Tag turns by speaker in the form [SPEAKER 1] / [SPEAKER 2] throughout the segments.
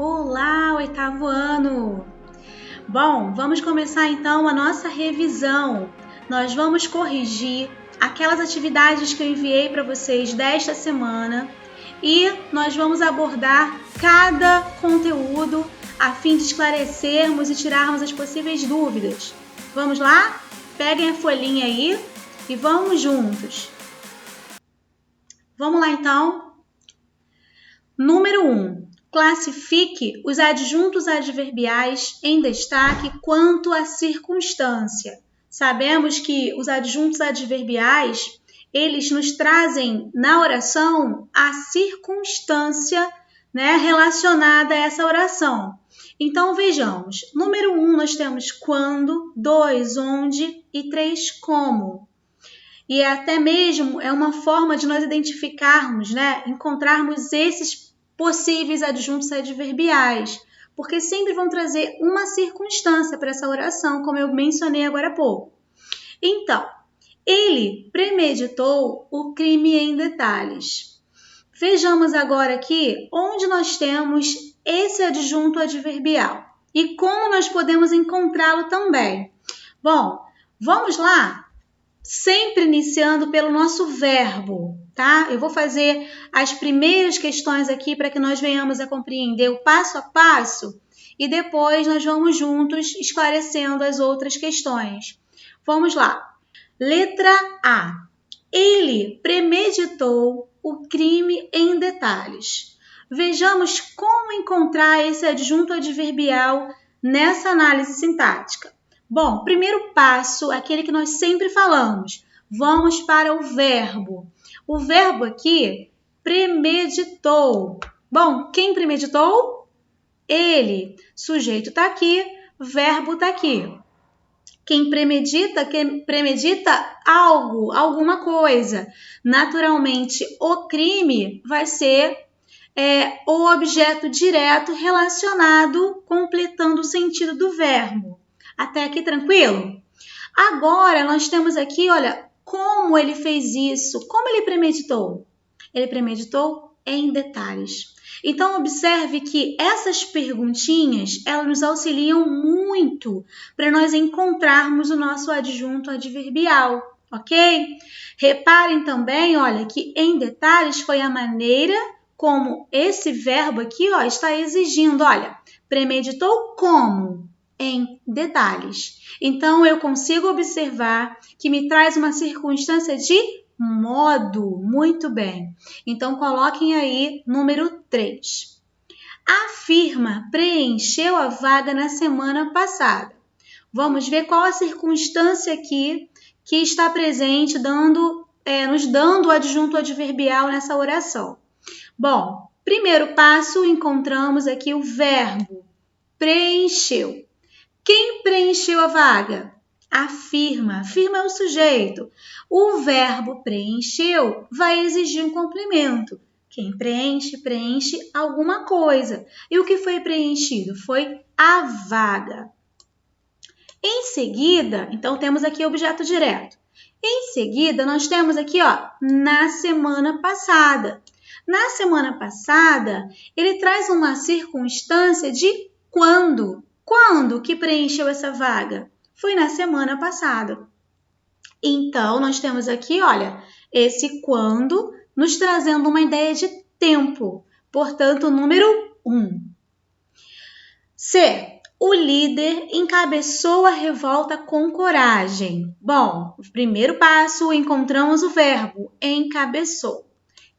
[SPEAKER 1] Olá, oitavo ano! Bom, vamos começar então a nossa revisão. Nós vamos corrigir aquelas atividades que eu enviei para vocês desta semana e nós vamos abordar cada conteúdo a fim de esclarecermos e tirarmos as possíveis dúvidas. Vamos lá? Peguem a folhinha aí e vamos juntos. Vamos lá então. Número 1. Classifique os adjuntos adverbiais em destaque quanto à circunstância. Sabemos que os adjuntos adverbiais, eles nos trazem na oração a circunstância, relacionada a essa oração. Então, vejamos. Número 1, nós temos quando, 2, onde e 3, como. E até mesmo é uma forma de nós identificarmos, encontrarmos esses possíveis adjuntos adverbiais, porque sempre vão trazer uma circunstância para essa oração, como eu mencionei agora há pouco. Então, ele premeditou o crime em detalhes. Vejamos agora aqui onde nós temos esse adjunto adverbial e como nós podemos encontrá-lo também. Bom, vamos lá? Sempre iniciando pelo nosso verbo, tá? Eu vou fazer as primeiras questões aqui para que nós venhamos a compreender o passo a passo e depois nós vamos juntos esclarecendo as outras questões. Vamos lá. Letra A. Ele premeditou o crime em detalhes. Vejamos como encontrar esse adjunto adverbial nessa análise sintática. Bom, primeiro passo, aquele que nós sempre falamos, vamos para o verbo. O verbo aqui, premeditou. Bom, quem premeditou? Ele. Sujeito está aqui, verbo está aqui. Quem premedita algo, alguma coisa. Naturalmente, o crime vai ser o objeto direto relacionado, completando o sentido do verbo. Até aqui tranquilo? Agora, nós temos aqui, olha, como ele fez isso, como ele premeditou. Ele premeditou em detalhes. Então, observe que essas perguntinhas, elas nos auxiliam muito para nós encontrarmos o nosso adjunto adverbial, ok? Reparem também, olha, que em detalhes foi a maneira como esse verbo aqui, ó, está exigindo, olha, premeditou como? Em detalhes. Então, eu consigo observar que me traz uma circunstância de modo. Muito bem. Então, coloquem aí número 3. A firma preencheu a vaga na semana passada. Vamos ver qual a circunstância aqui que está presente, nos dando o adjunto adverbial nessa oração. Bom, primeiro passo, encontramos aqui o verbo preencheu. Quem preencheu a vaga? A firma. A firma é o sujeito. O verbo preencheu vai exigir um complemento. Quem preenche, preenche alguma coisa. E o que foi preenchido? Foi a vaga. Em seguida, então temos aqui objeto direto. Em seguida, nós temos aqui, ó, na semana passada. Na semana passada, ele traz uma circunstância de quando. Quando que preencheu essa vaga? Foi na semana passada. Então, nós temos aqui, olha, esse quando nos trazendo uma ideia de tempo. Portanto, número 1. C. O líder encabeçou a revolta com coragem. Bom, no primeiro passo, encontramos o verbo encabeçou.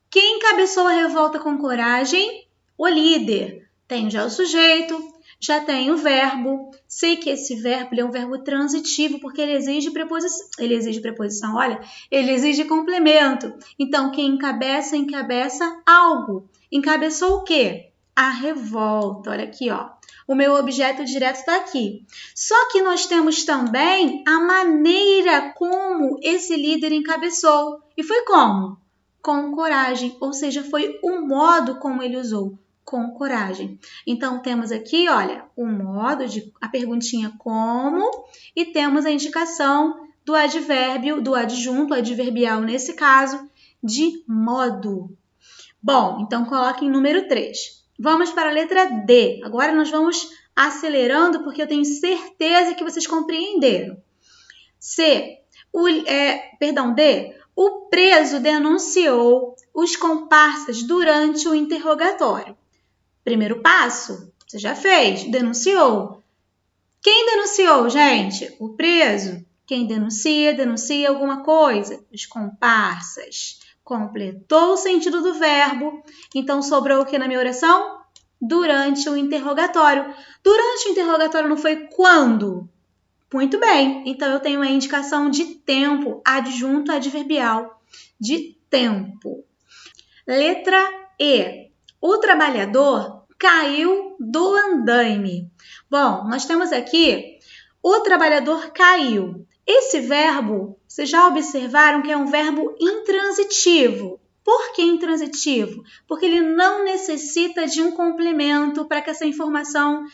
[SPEAKER 1] Quem encabeçou a revolta com coragem? O líder. Tem já o sujeito, já tem o verbo. Sei que esse verbo é um verbo transitivo, porque ele exige preposição. Olha, ele exige complemento. Então, quem encabeça, encabeça algo. Encabeçou o quê? A revolta. Olha aqui, ó. O meu objeto direto está aqui. Só que nós temos também a maneira como esse líder encabeçou. E foi como? Com coragem. Ou seja, foi o modo como ele usou. Com coragem. Então, temos aqui, olha, o modo, a perguntinha como, e temos a indicação do advérbio, do adjunto adverbial, nesse caso, de modo. Bom, então coloquem número 3. Vamos para a letra D. Agora nós vamos acelerando porque eu tenho certeza que vocês compreenderam. D. O preso denunciou os comparsas durante o interrogatório. Primeiro passo, você já fez, denunciou. Quem denunciou, gente? O preso. Quem denuncia alguma coisa. Os comparsas. Completou o sentido do verbo. Então, sobrou o que na minha oração? Durante o interrogatório. Durante o interrogatório não foi quando? Muito bem. Então, eu tenho a indicação de tempo, adjunto adverbial de tempo. Letra E. O trabalhador caiu do andaime. Bom, nós temos aqui o trabalhador caiu. Esse verbo, vocês já observaram que é um verbo intransitivo. Por que intransitivo? Porque ele não necessita de um complemento para que essa informação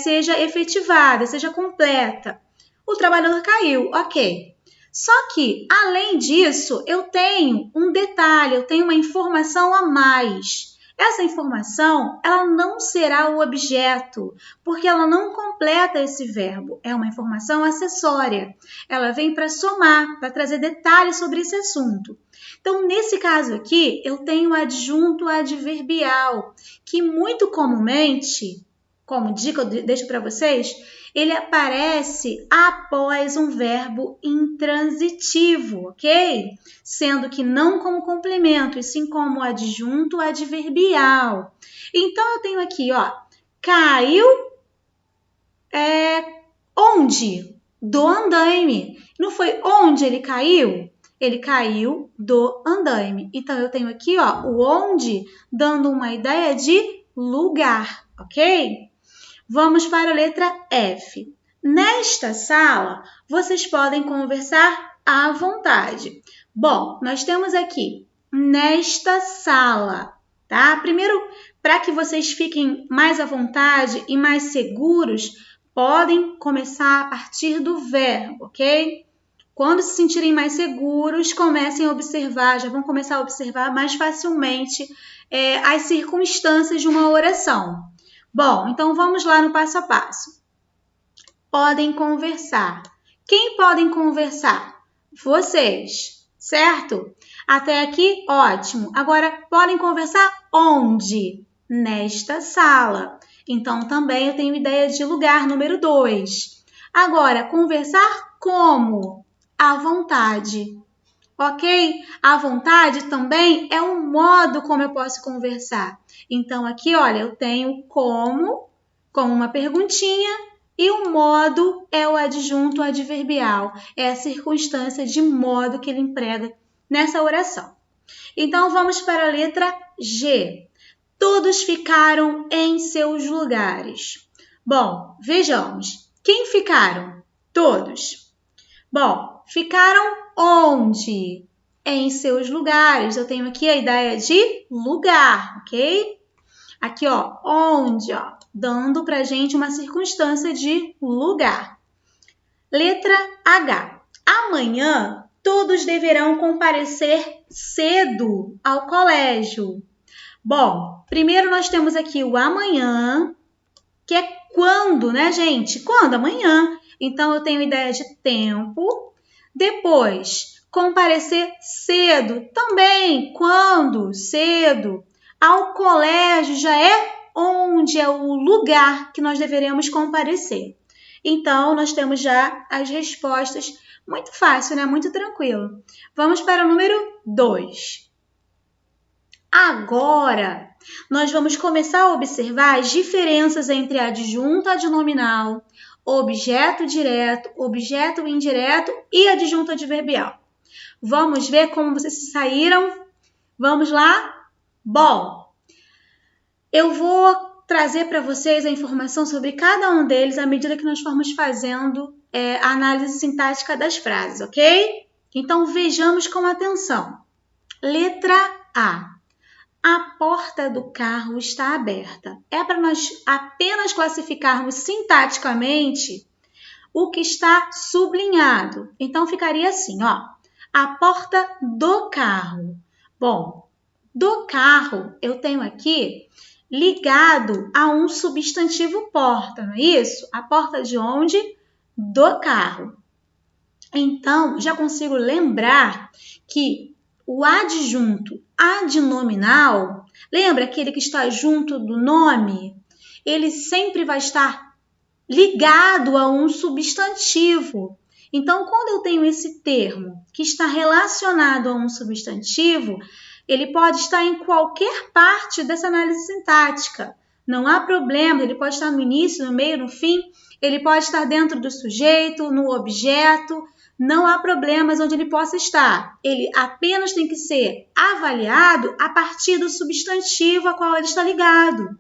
[SPEAKER 1] seja efetivada, seja completa. O trabalhador caiu, ok. Só que, além disso, eu tenho um detalhe, eu tenho uma informação a mais. Essa informação, ela não será o objeto, porque ela não completa esse verbo. É uma informação acessória. Ela vem para somar, para trazer detalhes sobre esse assunto. Então, nesse caso aqui, eu tenho o adjunto adverbial, que muito comumente, como dica eu deixo para vocês, ele aparece após um verbo intransitivo, ok? Sendo que não como complemento, e sim como adjunto adverbial. Então, eu tenho aqui, ó, caiu onde? Do andaime. Não foi onde ele caiu? Ele caiu do andaime. Então, eu tenho aqui, ó, o onde, dando uma ideia de lugar, ok? Vamos para a letra F. Nesta sala, vocês podem conversar à vontade. Bom, nós temos aqui, nesta sala, tá? Primeiro, para que vocês fiquem mais à vontade e mais seguros, podem começar a partir do verbo, ok? Quando se sentirem mais seguros, comecem a observar, já vão começar a observar mais facilmente as circunstâncias de uma oração. Bom, então vamos lá no passo a passo. Podem conversar. Quem podem conversar? Vocês, certo? Até aqui, ótimo. Agora, podem conversar onde? Nesta sala. Então, também eu tenho ideia de lugar, número 2. Agora, conversar como? À vontade. Ok? À vontade também é um modo como eu posso conversar. Então, aqui, olha, eu tenho como uma perguntinha, e o modo é o adjunto adverbial. É a circunstância de modo que ele emprega nessa oração. Então, vamos para a letra G. Todos ficaram em seus lugares. Bom, vejamos. Quem ficaram? Todos. Bom, ficaram onde? Em seus lugares. Eu tenho aqui a ideia de lugar, ok? Aqui, ó, onde, ó, dando pra gente uma circunstância de lugar. Letra H. Amanhã, todos deverão comparecer cedo ao colégio. Bom, primeiro nós temos aqui o amanhã, que é quando, né, gente? Quando? Amanhã. Então, eu tenho ideia de tempo. Depois, comparecer cedo. Também, quando? Cedo. Ao colégio já é onde, é o lugar que nós deveremos comparecer. Então, nós temos já as respostas. Muito fácil, né? Muito tranquilo. Vamos para o número 2. Agora, nós vamos começar a observar as diferenças entre adjunto adnominal, objeto direto, objeto indireto e adjunto adverbial. Vamos ver como vocês se saíram? Vamos lá? Bom, eu vou trazer para vocês a informação sobre cada um deles à medida que nós formos fazendo a análise sintática das frases, ok? Então, vejamos com atenção. Letra A. A porta do carro está aberta. É para nós apenas classificarmos sintaticamente o que está sublinhado. Então, ficaria assim, ó. A porta do carro. Bom, do carro, eu tenho aqui ligado a um substantivo porta, não é isso? A porta de onde? Do carro. Então, já consigo lembrar que o adjunto adnominal, lembra aquele que está junto do nome? Ele sempre vai estar ligado a um substantivo. Então, quando eu tenho esse termo que está relacionado a um substantivo, ele pode estar em qualquer parte dessa análise sintática. Não há problema, ele pode estar no início, no meio, no fim, ele pode estar dentro do sujeito, no objeto, não há problemas onde ele possa estar. Ele apenas tem que ser avaliado a partir do substantivo a qual ele está ligado.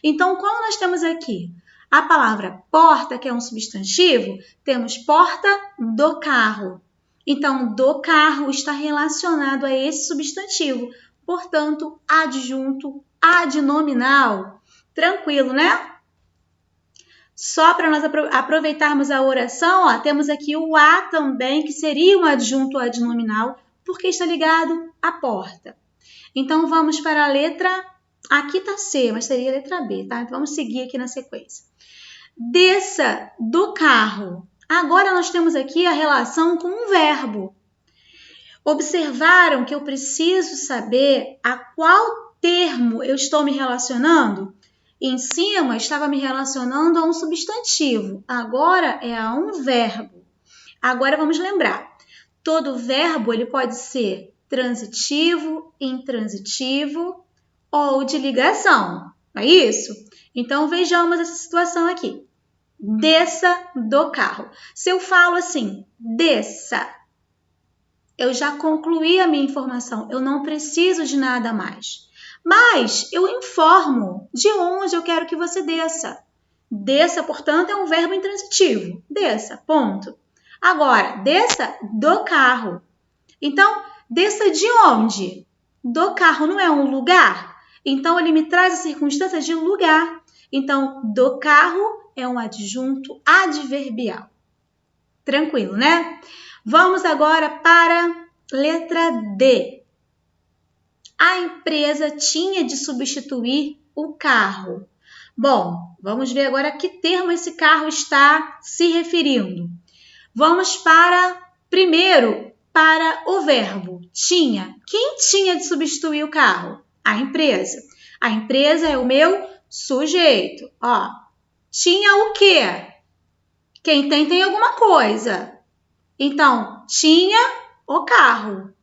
[SPEAKER 1] Então, como nós temos aqui a palavra porta, que é um substantivo, temos porta do carro. Então, do carro está relacionado a esse substantivo. Portanto, adjunto adnominal. Tranquilo, né? Só para nós aproveitarmos a oração, ó, temos aqui o a também, que seria um adjunto adnominal, porque está ligado à porta. Então, vamos para a letra... Aqui está C, mas seria a letra B, tá? Então, vamos seguir aqui na sequência. Desça do carro. Agora, nós temos aqui a relação com um verbo. Observaram que eu preciso saber a qual termo eu estou me relacionando? Em cima, estava me relacionando a um substantivo. Agora, é a um verbo. Agora, vamos lembrar. Todo verbo ele pode ser transitivo, intransitivo ou de ligação. Não é isso? Então, vejamos essa situação aqui. Desça do carro. Se eu falo assim, desça, eu já concluí a minha informação. Eu não preciso de nada mais. Mas eu informo de onde eu quero que você desça. Desça, portanto, é um verbo intransitivo. Desça, ponto. Agora, desça do carro. Então, desça de onde? Do carro não é um lugar? Então, ele me traz a circunstância de lugar. Então, do carro é um adjunto adverbial. Tranquilo, né? Vamos agora para a letra D. A empresa tinha de substituir o carro. Bom, vamos ver agora a que termo esse carro está se referindo. Vamos primeiro para o verbo tinha. Quem tinha de substituir o carro? A empresa. A empresa é o meu sujeito. Ó, tinha o quê? Quem tem alguma coisa. Então, tinha o carro.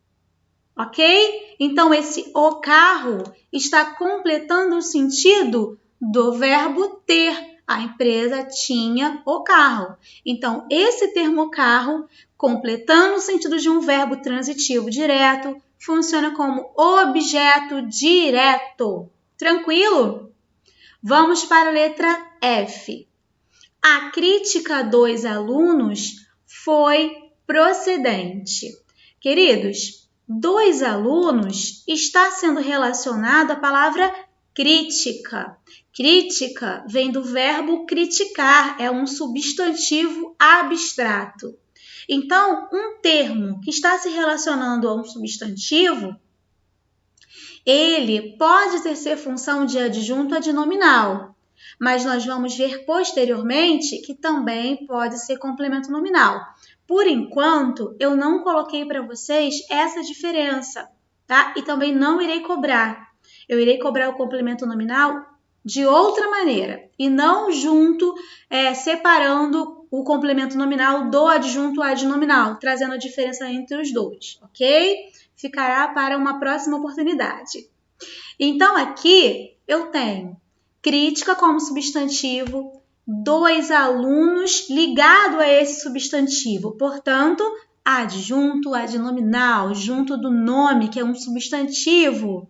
[SPEAKER 1] Ok? Então, esse o carro está completando o sentido do verbo ter. A empresa tinha o carro. Então, esse termo carro, completando o sentido de um verbo transitivo direto, funciona como objeto direto. Tranquilo? Vamos para a letra F. A crítica dos alunos foi procedente. Queridos, dos alunos está sendo relacionado a palavra crítica. Crítica vem do verbo criticar, é um substantivo abstrato. Então, um termo que está se relacionando a um substantivo, ele pode exercer função de adjunto adnominal, mas nós vamos ver posteriormente que também pode ser complemento nominal. Por enquanto, eu não coloquei para vocês essa diferença, tá? E também não irei cobrar. Eu irei cobrar o complemento nominal de outra maneira e não junto, separando o complemento nominal do adjunto adnominal, trazendo a diferença entre os dois, ok? Ficará para uma próxima oportunidade. Então, aqui eu tenho crítica como substantivo, dois alunos ligado a esse substantivo, portanto, adjunto adnominal, junto do nome, que é um substantivo.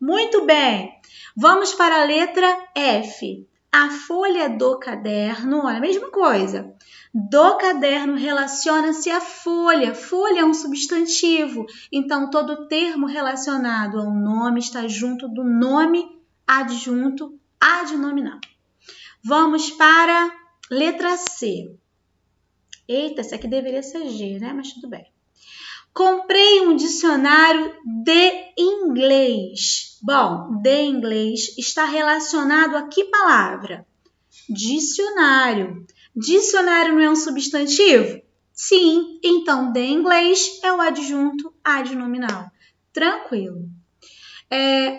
[SPEAKER 1] Muito bem, vamos para a letra F. A folha do caderno, olha, a mesma coisa. Do caderno relaciona-se a folha. Folha é um substantivo, então todo termo relacionado a um nome está junto do nome adjunto adnominal. Vamos para a letra C. Eita, essa aqui deveria ser G, né? Mas tudo bem. Comprei um dicionário de inglês. Bom, de inglês está relacionado a que palavra? Dicionário. Dicionário não é um substantivo? Sim, então de inglês é o adjunto adnominal. Tranquilo.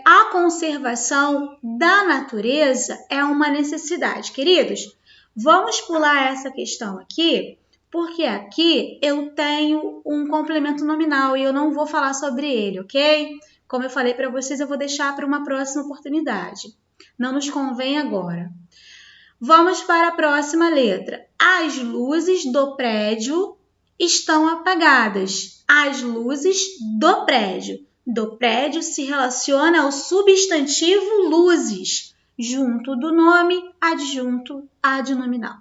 [SPEAKER 1] A conservação da natureza é uma necessidade. Queridos, vamos pular essa questão aqui, porque aqui eu tenho um complemento nominal e eu não vou falar sobre ele, ok? Como eu falei para vocês, eu vou deixar para uma próxima oportunidade. Não nos convém agora. Vamos para a próxima letra. As luzes do prédio estão apagadas. As luzes do prédio. Do prédio se relaciona ao substantivo luzes, junto do nome, adjunto adnominal.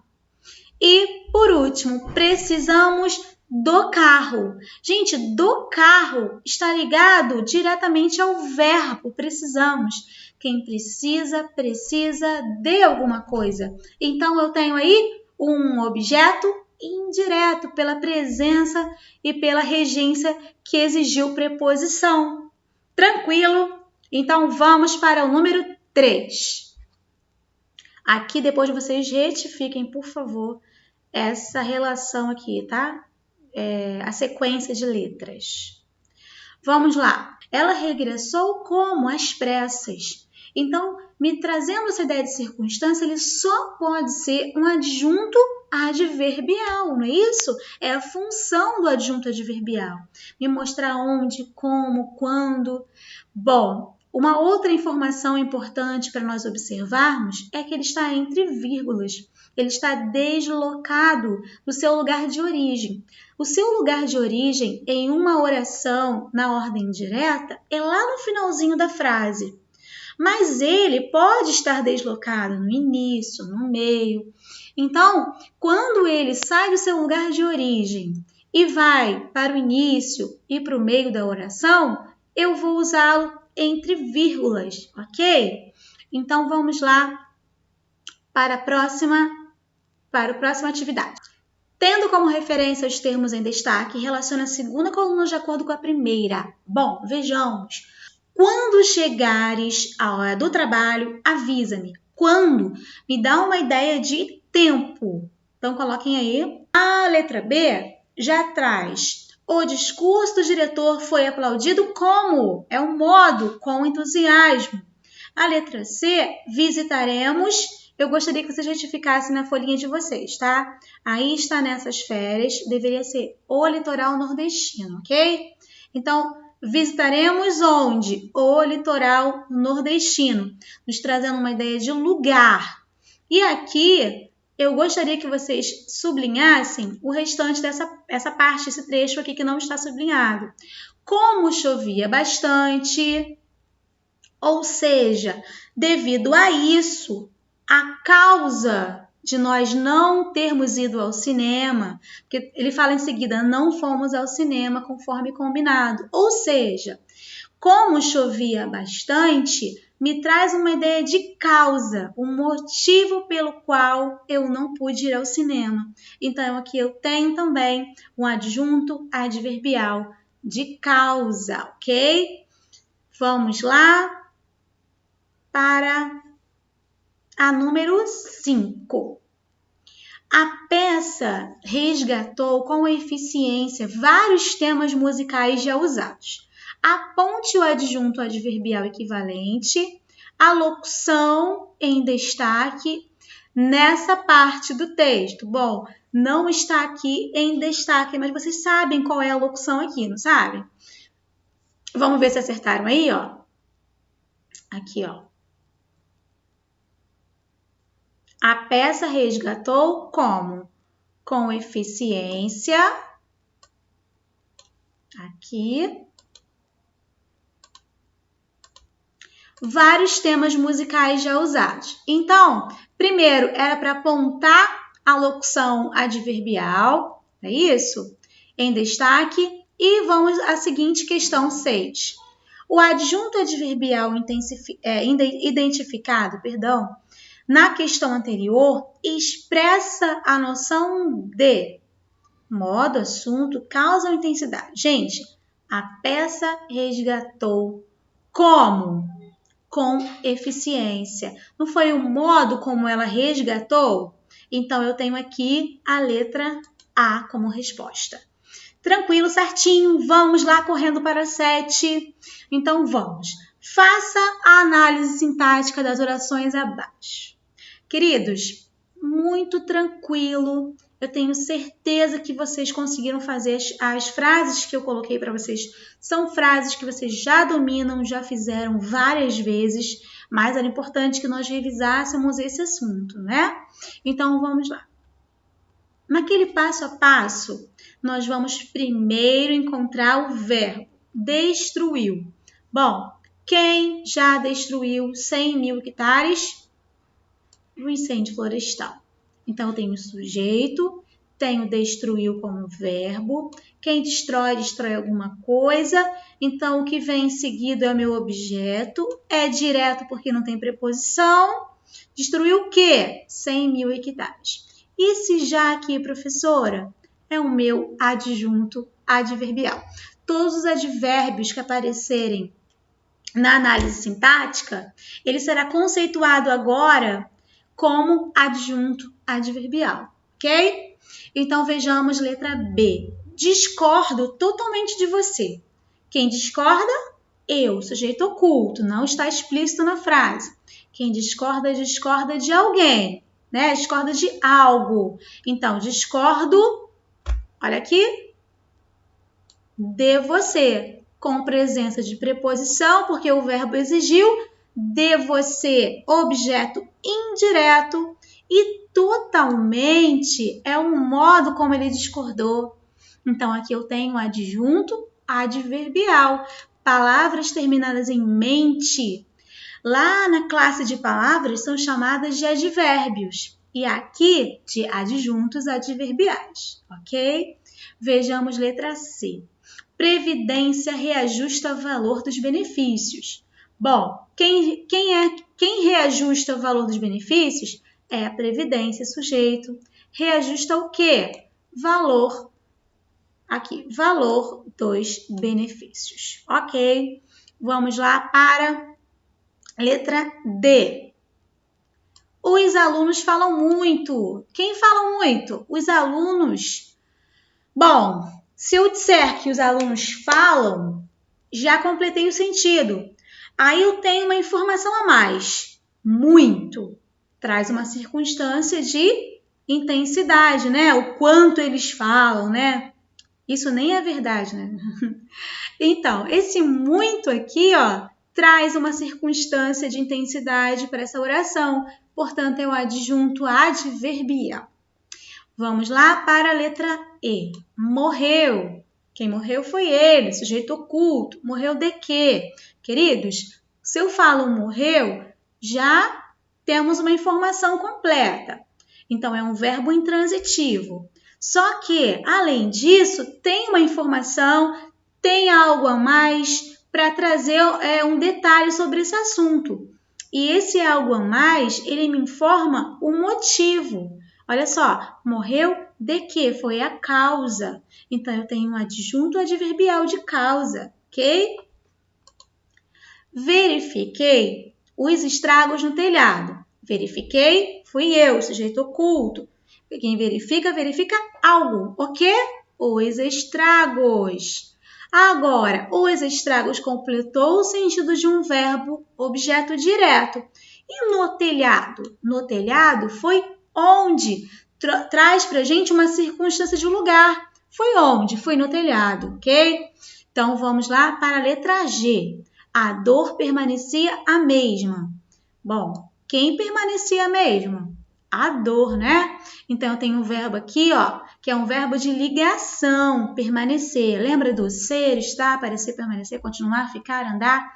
[SPEAKER 1] E, por último, precisamos do carro. Gente, do carro está ligado diretamente ao verbo precisamos. Quem precisa, precisa de alguma coisa. Então, eu tenho aí um objeto indireto pela presença e pela regência que exigiu preposição. Tranquilo? Então, vamos para o número 3. Aqui, depois vocês retifiquem, por favor, essa relação aqui, tá? A sequência de letras. Vamos lá. Ela regressou como? Às pressas. Então, me trazendo essa ideia de circunstância, ele só pode ser um adjunto adverbial, não é isso? É a função do adjunto adverbial. Me mostrar onde, como, quando. Bom, uma outra informação importante para nós observarmos é que ele está entre vírgulas. Ele está deslocado do seu lugar de origem. O seu lugar de origem em uma oração na ordem direta é lá no finalzinho da frase. Mas ele pode estar deslocado no início, no meio. Então, quando ele sai do seu lugar de origem e vai para o início e para o meio da oração, eu vou usá-lo entre vírgulas, ok? Então, vamos lá para a próxima atividade. Tendo como referência os termos em destaque, relaciona a segunda coluna de acordo com a primeira. Bom, vejamos. Quando chegares à hora do trabalho, avisa-me. Quando? Me dá uma ideia de tempo. Então, coloquem aí. A letra B já traz. O discurso do diretor foi aplaudido como? É um modo, com entusiasmo. A letra C, visitaremos. Eu gostaria que vocês retificassem na folhinha de vocês, tá? Aí está nessas férias, deveria ser o litoral nordestino, ok? Então, visitaremos onde? O litoral nordestino, nos trazendo uma ideia de lugar. E aqui, eu gostaria que vocês sublinhassem o restante essa parte, esse trecho aqui que não está sublinhado. Como chovia bastante, ou seja, devido a isso, a causa de nós não termos ido ao cinema, porque ele fala em seguida, não fomos ao cinema conforme combinado. Ou seja, como chovia bastante, me traz uma ideia de causa, um motivo pelo qual eu não pude ir ao cinema. Então, aqui eu tenho também um adjunto adverbial de causa, ok? Vamos lá para a número 5. A peça resgatou com eficiência vários temas musicais já usados. Aponte o adjunto adverbial equivalente, a locução em destaque nessa parte do texto. Bom, não está aqui em destaque, mas vocês sabem qual é a locução aqui, não sabem? Vamos ver se acertaram aí, ó. Aqui, ó. A peça resgatou como? Com eficiência. Aqui. Vários temas musicais já usados. Então, primeiro era para apontar a locução adverbial, é isso? Em destaque. E vamos à seguinte questão 6. O adjunto adverbial identificado, na questão anterior, expressa a noção de modo, assunto, causa ou intensidade. Gente, a peça resgatou como? Com eficiência. Não foi o modo como ela resgatou? Então, eu tenho aqui a letra A como resposta. Tranquilo, certinho. Vamos lá, correndo para 7. Então, vamos. Faça a análise sintática das orações abaixo. Queridos, muito tranquilo. Eu tenho certeza que vocês conseguiram fazer as frases que eu coloquei para vocês. São frases que vocês já dominam, já fizeram várias vezes, mas era importante que nós revisássemos esse assunto, né? Então, vamos lá. Naquele passo a passo, nós vamos primeiro encontrar o verbo destruiu. Bom, quem já destruiu 100 mil hectares? O incêndio florestal. Então, eu tenho o sujeito, tenho destruiu como verbo. Quem destrói, destrói alguma coisa. Então, o que vem em seguida é o meu objeto. É direto porque não tem preposição. Destruiu o quê? 100 mil hectares. E se já aqui, professora, é o meu adjunto adverbial. Todos os advérbios que aparecerem na análise sintática, ele será conceituado agora como adjunto adverbial, ok? Então, vejamos letra B. Discordo totalmente de você. Quem discorda? Eu, sujeito oculto, não está explícito na frase. Quem discorda, discorda de alguém, né? Discorda de algo. Então, discordo, olha aqui, de você, com presença de preposição, porque o verbo exigiu, de você, objeto indireto, e totalmente é um modo como ele discordou. Então, aqui eu tenho adjunto adverbial, palavras terminadas em mente. Lá na classe de palavras são chamadas de advérbios e aqui de adjuntos adverbiais, ok? Vejamos letra C. Previdência reajusta o valor dos benefícios. Bom, quem reajusta o valor dos benefícios é a Previdência, sujeito. Reajusta o quê? Valor. Aqui, valor dos benefícios. Ok? Vamos lá para letra D. Os alunos falam muito. Quem fala muito? Os alunos. Bom, se eu disser que os alunos falam, já completei o sentido. Aí eu tenho uma informação a mais. Muito. Traz uma circunstância de intensidade, né? O quanto eles falam, né? Isso nem é verdade, né? Então, esse muito aqui, ó, traz uma circunstância de intensidade para essa oração. Portanto, é o adjunto adverbial. Vamos lá para a letra E. Morreu. Quem morreu foi ele, sujeito oculto. Morreu de quê? Queridos, se eu falo morreu, já temos uma informação completa. Então, é um verbo intransitivo. Só que, além disso, tem uma informação, tem algo a mais para trazer um detalhe sobre esse assunto. E esse algo a mais, ele me informa o motivo. Olha só, morreu de quê? Foi a causa. Então, eu tenho um adjunto adverbial de causa, ok? Verifiquei os estragos no telhado. Verifiquei, fui eu, sujeito oculto. Quem verifica, verifica algo. O quê? Os estragos. Agora, os estragos completou o sentido de um verbo objeto direto. E no telhado? No telhado foi onde? Traz para a gente uma circunstância de lugar. Foi onde? Foi no telhado, ok? Então, vamos lá para a letra G. A dor permanecia a mesma. Bom, quem permanecia a mesma? A dor, né? Então, eu tenho um verbo aqui, ó, que é um verbo de ligação, permanecer. Lembra do ser, estar, aparecer, permanecer, continuar, ficar, andar,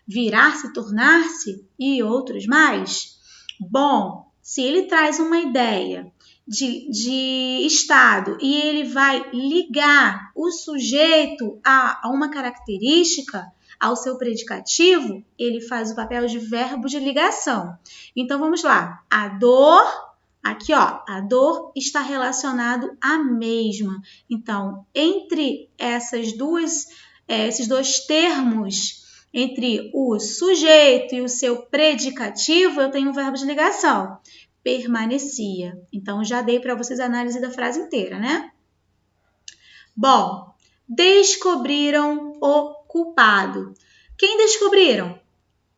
[SPEAKER 1] virar-se, tornar-se e outros mais? Bom, se ele traz uma ideia de estado e ele vai ligar o sujeito a uma característica, ao seu predicativo, ele faz o papel de verbo de ligação. Então, vamos lá. A dor Aqui, ó, a dor está relacionado à mesma. Então, entre esses dois termos, entre o sujeito e o seu predicativo, eu tenho um verbo de ligação. Permanecia. Então, já dei para vocês a análise da frase inteira, né? Bom, descobriram o culpado. Quem descobriram?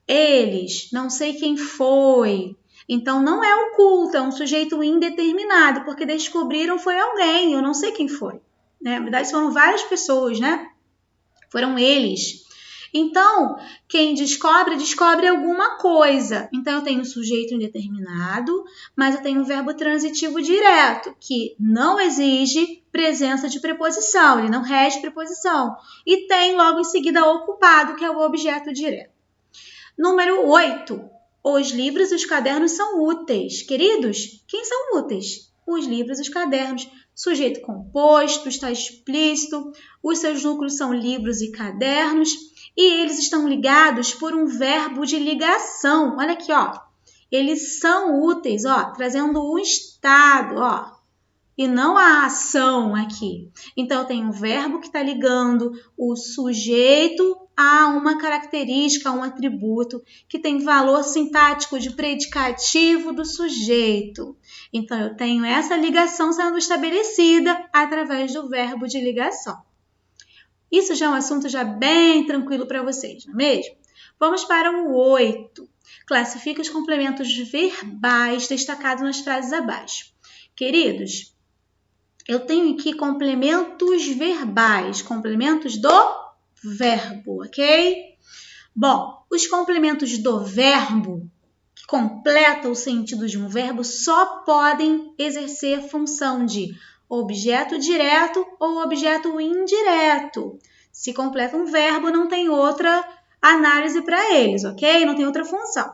[SPEAKER 1] Eles. Não sei quem foi. Então, não é oculto, é um sujeito indeterminado, porque descobriram foi alguém, eu não sei quem foi. Né? Na verdade, foram várias pessoas, né? Foram eles. Então, quem descobre, descobre alguma coisa. Então, eu tenho um sujeito indeterminado, mas eu tenho um verbo transitivo direto, que não exige presença de preposição, ele não rege preposição. E tem logo em seguida ocupado, que é o objeto direto. Número 8. Os livros e os cadernos são úteis. Queridos, quem são úteis? Os livros e os cadernos. Sujeito composto, está explícito. Os seus núcleos são livros e cadernos. E eles estão ligados por um verbo de ligação. Olha aqui, ó. Eles são úteis, ó, trazendo o estado, ó. E não a ação aqui. Então, eu tenho um verbo que está ligando o sujeito a uma característica, a um atributo, que tem valor sintático de predicativo do sujeito. Então, eu tenho essa ligação sendo estabelecida através do verbo de ligação. Isso já é um assunto já bem tranquilo para vocês, não é mesmo? Vamos para o 8. Classifica os complementos verbais destacados nas frases abaixo. Queridos, eu tenho aqui complementos verbais, complementos do verbo, ok? Bom, os complementos do verbo, que completam o sentido de um verbo, só podem exercer função de objeto direto ou objeto indireto. Se completa um verbo, não tem outra análise para eles, ok? Não tem outra função.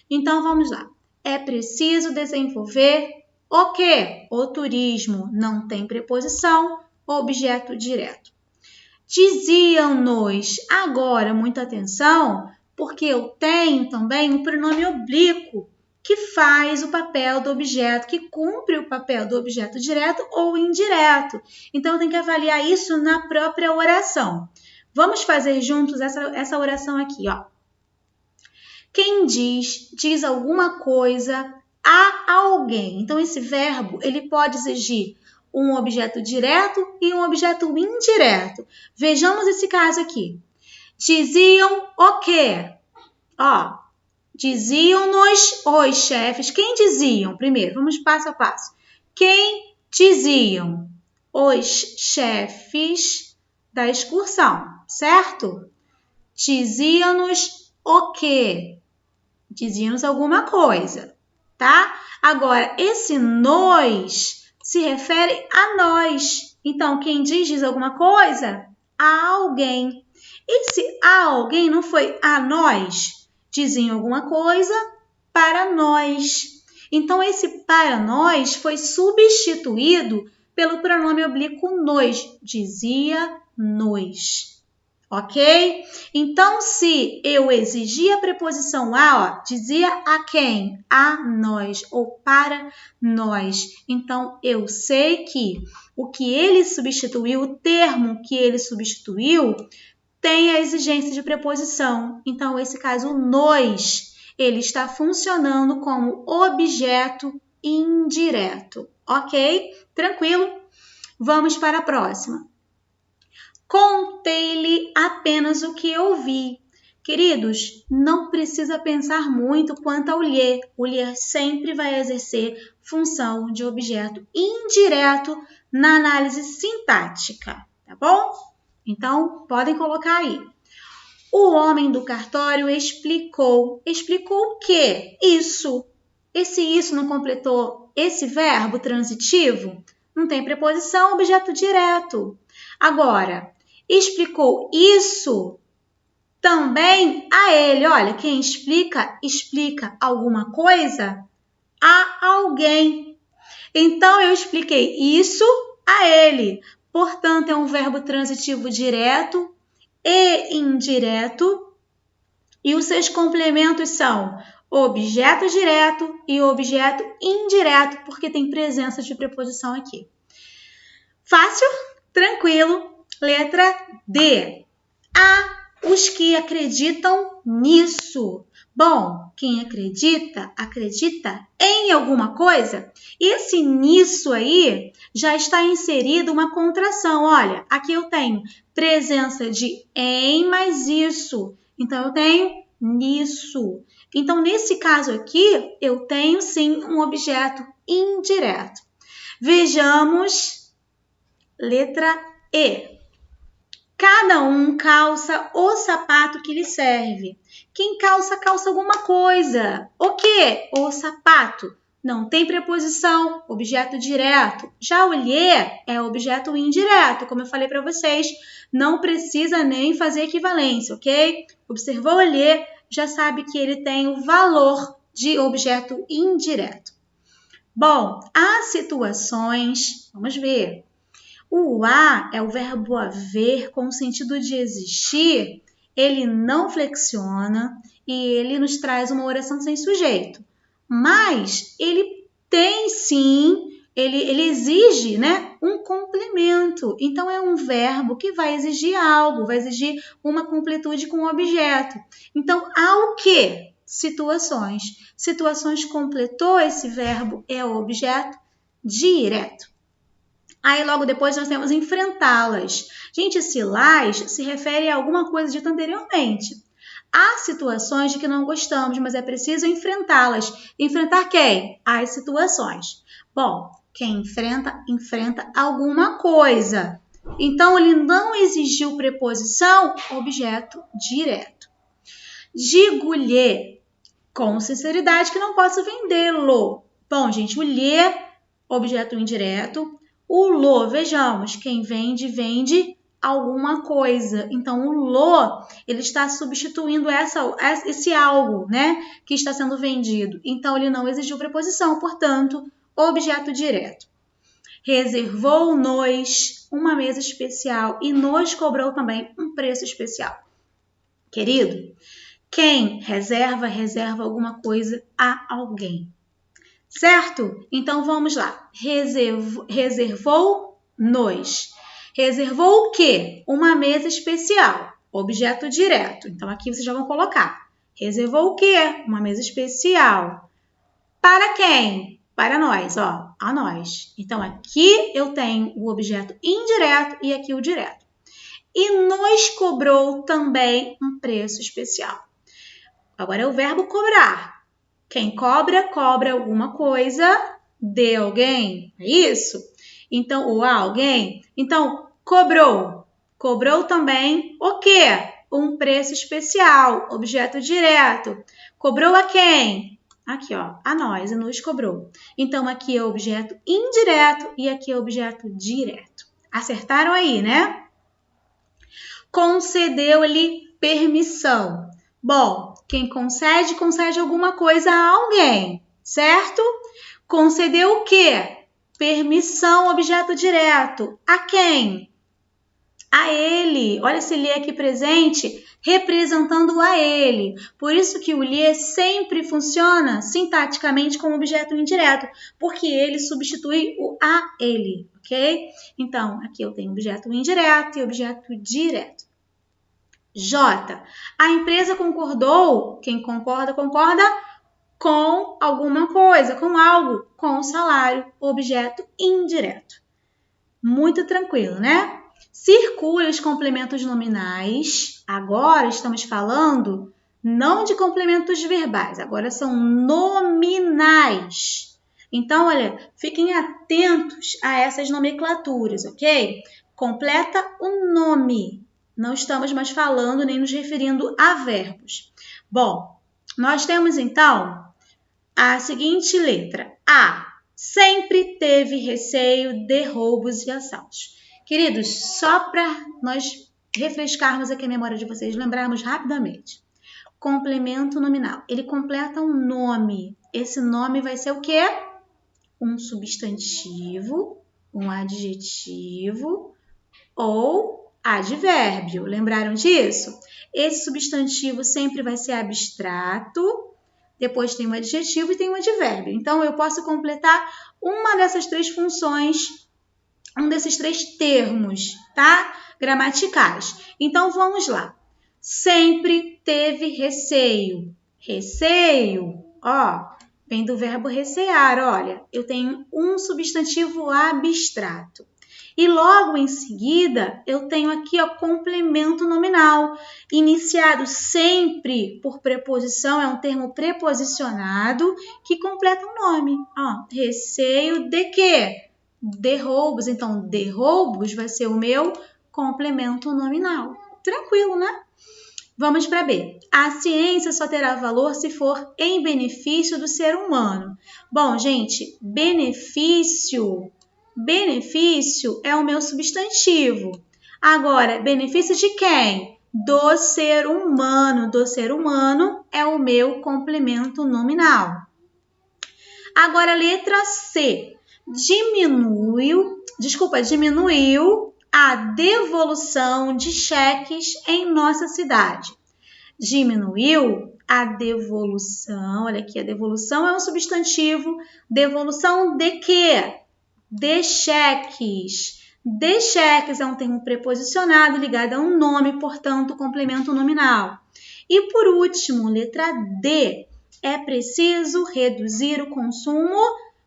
[SPEAKER 1] Então, vamos lá. É preciso desenvolver o quê? O turismo. Não tem preposição, objeto direto. Diziam-nos, agora, muita atenção, porque eu tenho também um pronome oblíquo, que faz o papel do objeto, que cumpre o papel do objeto direto ou indireto. Então, eu tenho que avaliar isso na própria oração. Vamos fazer juntos essa oração aqui, ó. Quem diz alguma coisa a alguém. Então, esse verbo, ele pode exigir um objeto direto e um objeto indireto. Vejamos esse caso aqui. Diziam o quê? Ó, diziam-nos os chefes. Quem diziam? Primeiro, vamos passo a passo. Quem diziam? Os chefes da excursão, certo? Diziam-nos o quê? Diziam-nos alguma coisa, tá? Agora, esse nós se refere a nós. Então, quem diz alguma coisa? A alguém. Esse a alguém não foi a nós. Diziam alguma coisa para nós. Então, esse para nós foi substituído pelo pronome oblíquo nos. Dizia nos. Ok? Então, se eu exigir a preposição a, ó, dizia a quem? A nós ou para nós. Então, eu sei que o que ele substituiu, o termo que ele substituiu, tem a exigência de preposição. Então, esse caso, nos, ele está funcionando como objeto indireto. Ok? Tranquilo? Vamos para a próxima. Contei-lhe apenas o que ouvi. Queridos, não precisa pensar muito quanto ao ler. O ler sempre vai exercer função de objeto indireto na análise sintática, tá bom? Então, podem colocar aí. O homem do cartório explicou. Explicou o quê? Isso. Esse isso não completou esse verbo transitivo? Não tem preposição, objeto direto. Agora, explicou isso também a ele. Olha, quem explica, explica alguma coisa a alguém. Então, eu expliquei isso a ele. Portanto, é um verbo transitivo direto e indireto. E os seus complementos são objeto direto e objeto indireto, porque tem presença de preposição aqui. Fácil? Tranquilo. Letra D. Há os que acreditam nisso. Bom, quem acredita, acredita em alguma coisa. Esse nisso aí já está inserido uma contração. Olha, aqui eu tenho presença de em mais isso. Então, eu tenho nisso. Então, nesse caso aqui, eu tenho sim um objeto indireto. Vejamos, letra E. Cada um calça o sapato que lhe serve. Quem calça, calça alguma coisa. O quê? O sapato. Não tem preposição, objeto direto. Já o lhe é objeto indireto, como eu falei para vocês. Não precisa nem fazer equivalência, ok? Observou o lhe, já sabe que ele tem o valor de objeto indireto. Bom, há situações, vamos ver. O a é o verbo haver com o sentido de existir, ele não flexiona e ele nos traz uma oração sem sujeito. Mas ele tem sim, ele exige, né, um complemento. Então é um verbo que vai exigir algo, vai exigir uma completude com o objeto. Então, ao que? Situações. Situações completou esse verbo, é o objeto direto. Aí, logo depois, nós temos enfrentá-las. Gente, esse las se refere a alguma coisa dita anteriormente. Há situações de que não gostamos, mas é preciso enfrentá-las. Enfrentar quem? As situações. Bom, quem enfrenta, enfrenta alguma coisa. Então, ele não exigiu preposição, objeto direto. Digo-lhe, com sinceridade, que não posso vendê-lo. Bom, gente, o lhe, objeto indireto. O lo, vejamos, quem vende, vende alguma coisa. Então, o lo, ele está substituindo esse algo, né, que está sendo vendido. Então, ele não exigiu preposição, portanto, objeto direto. Reservou-nos uma mesa especial e nos cobrou também um preço especial. Querido, quem reserva, reserva alguma coisa a alguém. Certo? Então, vamos lá. Reservou-nos. Reservou o quê? Uma mesa especial. Objeto direto. Então, aqui vocês já vão colocar. Reservou o quê? Uma mesa especial. Para quem? Para nós, ó. A nós. Então, aqui eu tenho o objeto indireto e aqui o direto. E nos cobrou também um preço especial. Agora é o verbo cobrar. Quem cobra, cobra alguma coisa de alguém. É isso? Então, ou a alguém. Então, cobrou. Cobrou também o quê? Um preço especial, objeto direto. Cobrou a quem? Aqui, ó, a nós, e nos cobrou. Então, aqui é objeto indireto e aqui é objeto direto. Acertaram aí, né? Concedeu-lhe permissão. Bom, quem concede, concede alguma coisa a alguém, certo? Concedeu o quê? Permissão, objeto direto. A quem? A ele. Olha esse lhe aqui presente, representando a ele. Por isso que o lhe sempre funciona sintaticamente como objeto indireto, porque ele substitui o a ele, ok? Então, aqui eu tenho objeto indireto e objeto direto. J. A empresa concordou, quem concorda, concorda com alguma coisa, com algo, com o salário, objeto indireto. Muito tranquilo, né? Circule os complementos nominais. Agora estamos falando não de complementos verbais, agora são nominais. Então, olha, fiquem atentos a essas nomenclaturas, ok? Completa o nome. Não estamos mais falando nem nos referindo a verbos. Bom, nós temos então a seguinte letra. A. Sempre teve receio de roubos e assaltos. Queridos, só para nós refrescarmos aqui a memória de vocês, lembrarmos rapidamente. Complemento nominal. Ele completa um nome. Esse nome vai ser o quê? Um substantivo, um adjetivo ou advérbio. Lembraram disso? Esse substantivo sempre vai ser abstrato, depois tem o adjetivo e tem o advérbio. Então, eu posso completar uma dessas 3 funções, um desses 3 termos, tá? Gramaticais. Então, vamos lá. Sempre teve receio. Receio, ó, vem do verbo recear, olha. Eu tenho um substantivo abstrato. E logo em seguida, eu tenho aqui o complemento nominal, iniciado sempre por preposição, é um termo preposicionado que completa um nome. Ó, receio de quê? De roubos. Então, de roubos vai ser o meu complemento nominal. Tranquilo, né? Vamos para B. A ciência só terá valor se for em benefício do ser humano. Bom, gente, benefício é o meu substantivo. Agora, benefício de quem? Do ser humano. Do ser humano é o meu complemento nominal. Agora, letra C. Diminuiu a devolução de cheques em nossa cidade. Diminuiu a devolução, olha aqui, a devolução é um substantivo. Devolução de quê? De cheques. De cheques é um termo preposicionado ligado a um nome, portanto, complemento nominal. E por último, letra D. É preciso reduzir o consumo.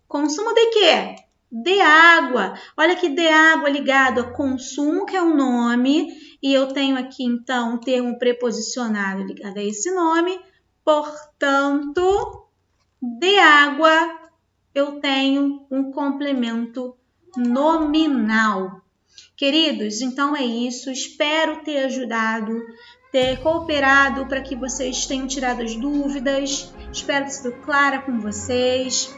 [SPEAKER 1] Consumo de quê? De água. Olha que de água ligado a consumo, que é um nome, e eu tenho aqui, então, um termo preposicionado ligado a esse nome. Portanto, de água, eu tenho um complemento nominal. Queridos, então é isso. Espero ter ajudado, ter cooperado para que vocês tenham tirado as dúvidas. Espero ter sido clara com vocês.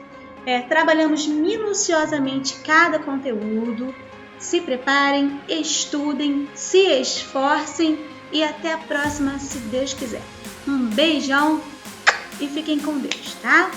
[SPEAKER 1] Trabalhamos minuciosamente cada conteúdo. Se preparem, estudem, se esforcem e até a próxima, se Deus quiser. Um beijão e fiquem com Deus, tá?